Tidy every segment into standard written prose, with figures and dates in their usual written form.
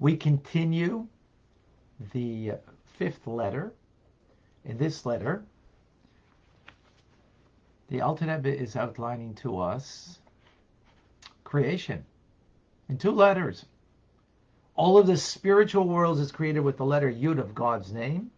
We continue the fifth letter. In this letter, the Alter Rebbe is outlining to us creation in two letters. All of the spiritual world is created with the letter Yud of God's name,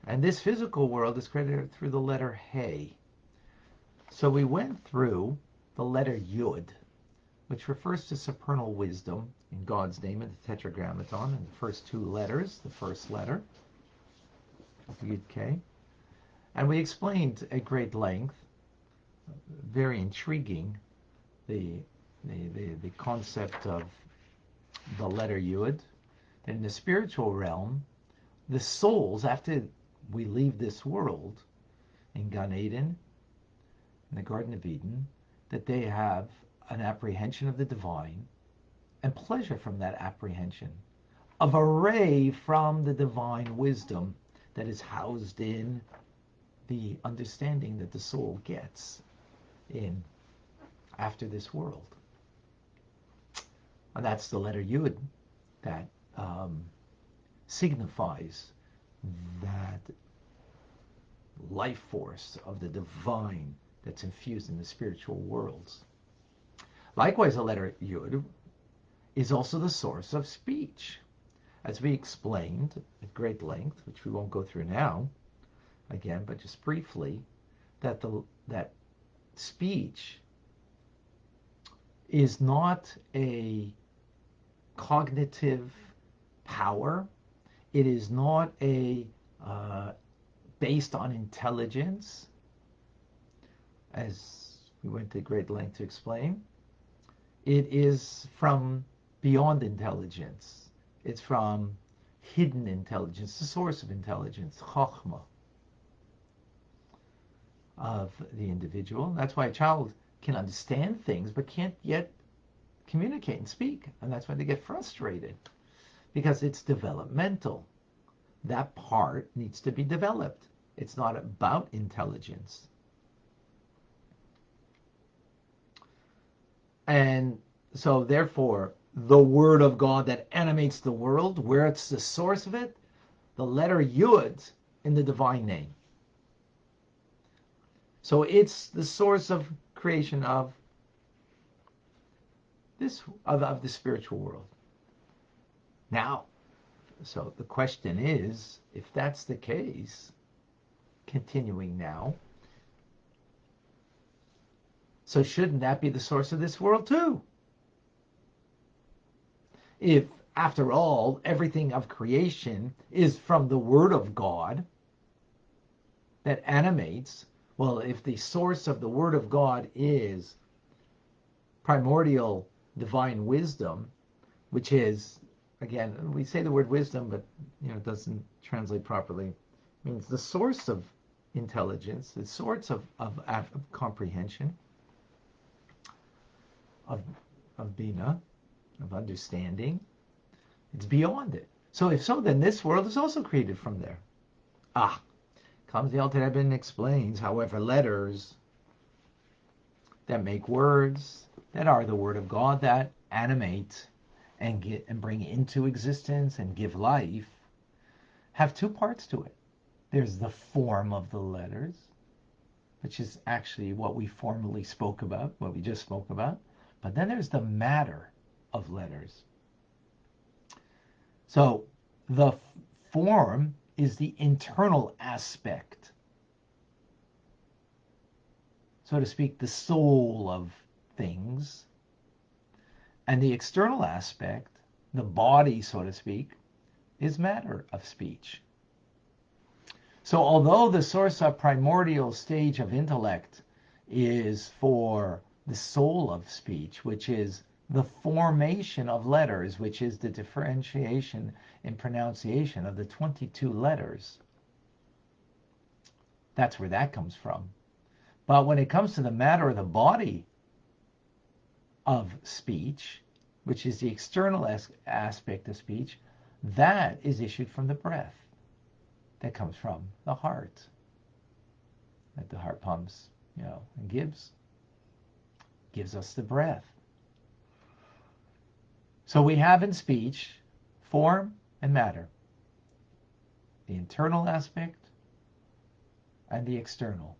and this physical world is created through the letter He. So we went through the letter Yud, which refers to supernal wisdom in God's name in the Tetragrammaton, in the first two letters, the first letter, Yud K. And we explained at great length, very intriguing, the concept of the letter Yud. That in the spiritual realm, the souls, after we leave this world, in Gan Eden, in the Garden of Eden, that they have an apprehension of the divine and pleasure from that apprehension, of a ray from the divine wisdom that is housed in the understanding that the soul gets in after this world. And that's the letter Yud that signifies that life force of the divine that's infused in the spiritual worlds. Likewise, the letter Yud is also the source of speech. As we explained at great length, which we won't go through now, again, but just briefly, that speech is not a cognitive power. It is not a based on intelligence, as we went to great length to explain. It is from beyond intelligence. It's from hidden intelligence, the source of intelligence, chokhmah, of the individual. That's why a child can understand things but can't yet communicate and speak, and that's why they get frustrated, because it's developmental. That part needs to be developed. It's not about intelligence. And so therefore, the word of God that animates the world, where it's the source of it, the letter Yud in the divine name. So it's the source of creation of this, of the spiritual world. Now, so the question is, if that's the case, continuing now, so shouldn't that be the source of this world too? If, after all, everything of creation is from the Word of God that animates, well, if the source of the Word of God is primordial divine wisdom, which is, again, we say the word wisdom, but it doesn't translate properly. It means the source of intelligence, the source of comprehension, of bina, of understanding. It's beyond it. So if so, then this world is also created from there. Comes the Alter Rebbe and explains, however, letters that make words, that are the word of God, that animate and bring into existence and give life, have two parts to it. There's the form of the letters, which is actually what we formally spoke about, what we just spoke about. But then there's the matter of letters. So the form is the internal aspect, so to speak, the soul of things. And the external aspect, the body, so to speak, is matter of speech. So although the source of primordial stage of intellect is for the soul of speech, which is the formation of letters, which is the differentiation in pronunciation of the 22 letters, that's where that comes from. But when it comes to the matter of the body of speech, which is the external aspect of speech, that is issued from the breath. That comes from the heart. That the heart pumps, and gives us the breath. So we have in speech form and matter, the internal aspect and the external.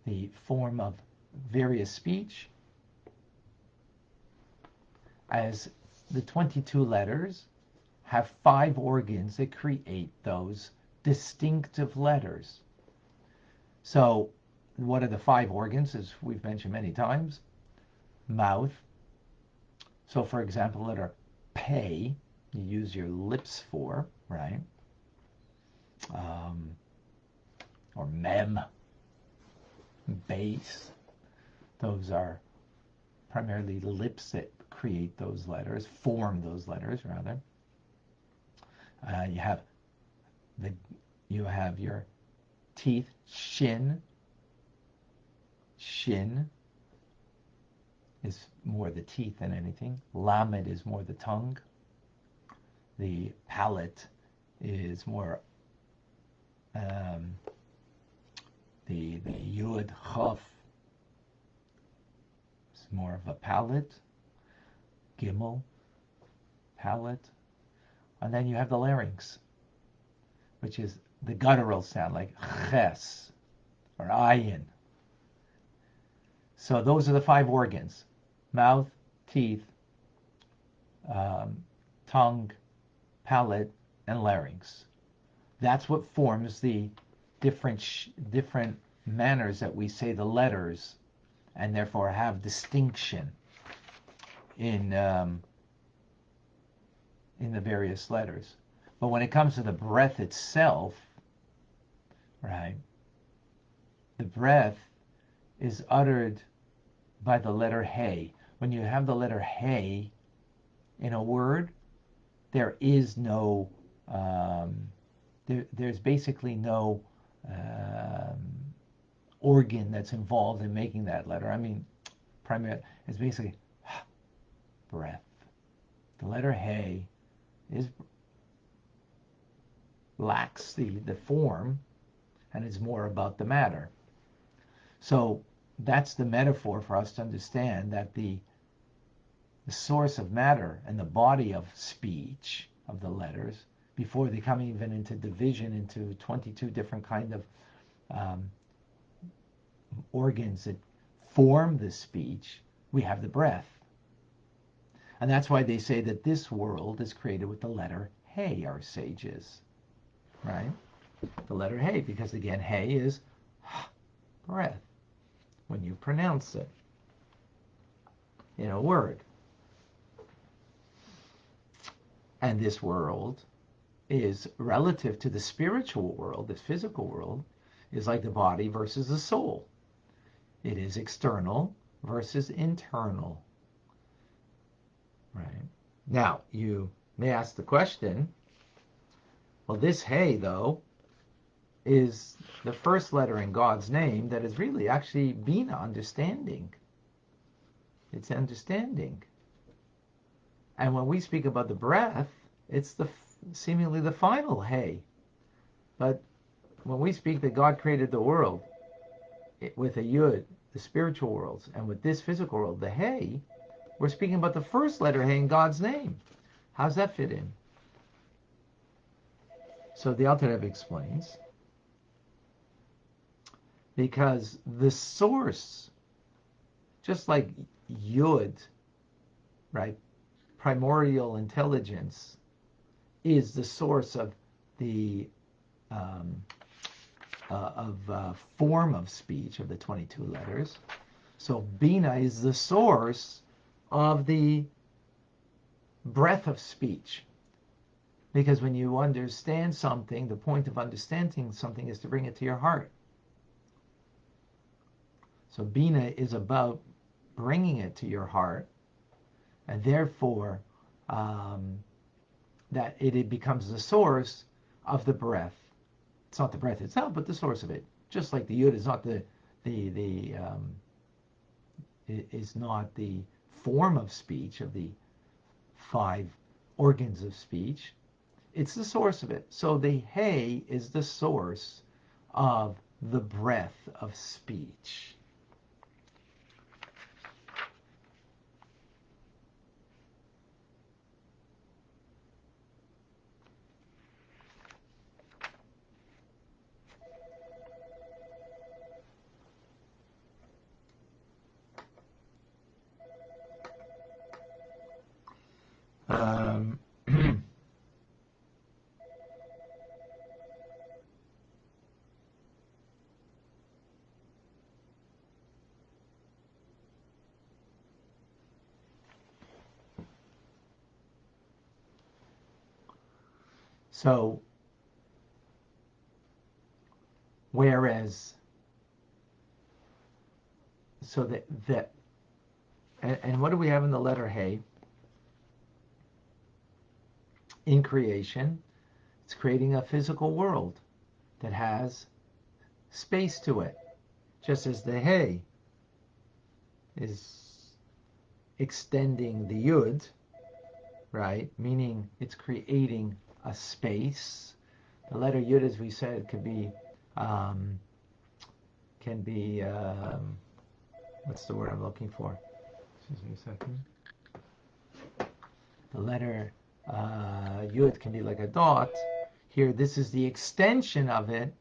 The form of various speech, as the 22 letters have 5 organs that create those distinctive letters. So what are the 5 organs, as we've mentioned many times? Mouth. So for example, letter P, you use your lips for, right? Or Mem, base. Those are primarily the lips that create those letters, form those letters rather. You have your teeth, shin. Shin is more the teeth than anything. Lamed is more the tongue. The palate is more the yud chaf is more of a palate. Gimel, palate. And then you have the larynx, which is the guttural sound, like ches or ayin. So those are the 5 organs: mouth, teeth, tongue, palate, and larynx. That's what forms the different manners that we say the letters, and therefore have distinction in the various letters. But when it comes to the breath itself, right, the breath is uttered by the letter Hey. When you have the letter Hey in a word, there is no, there's basically no organ that's involved in making that letter. I mean, primarily, it's basically breath. The letter Hey lacks the form, and is more about the matter. So that's the metaphor for us to understand that the source of matter and the body of speech of the letters, before they come even into division into 22 different kind of organs that form the speech, we have the breath. And that's why they say that this world is created with the letter Hey, our sages, right? The letter Hey, because again, Hey is breath when you pronounce it in a word. And this world is relative to the spiritual world, this physical world, is like the body versus the soul. It is external versus internal. Right? Now, you may ask the question, well, this Hey, though, is the first letter in God's name that is really actually Bina, understanding. It's understanding. And when we speak about the breath, it's seemingly the final Hey. But when we speak that God created the world with a Yud, the spiritual worlds, and with this physical world, the Hey, we're speaking about the first letter Hey in God's name. How's that fit in? So the Alter Rebbe explains, because the source, just like Yud, right, primordial intelligence, is the source of the form of speech of the 22 letters. So Bina is the source of the breath of speech. Because when you understand something, the point of understanding something is to bring it to your heart. So Bina is about bringing it to your heart, and therefore that it becomes the source of the breath. It's not the breath itself, but the source of it. Just like the Yud is not is not the form of speech of the 5 organs of speech. It's the source of it. So the Hey is the source of the breath of speech. Um, so, whereas, so that and what do we have in the letter Hey? In creation, it's creating a physical world that has space to it, just as the Hey is extending the Yud, right? Meaning it's creating a space. The letter Yud, as we said, um, can be what's the word I'm looking for? Excuse me a second. The letter Yud can be like a dot. Here, this is the extension of it.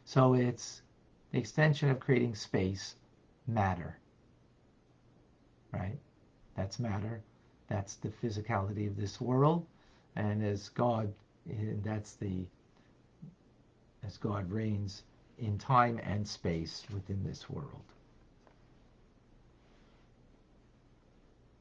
So it's the extension of creating space, matter, right? That's matter. That's the physicality of this world. And as God, as God reigns in time and space within this world.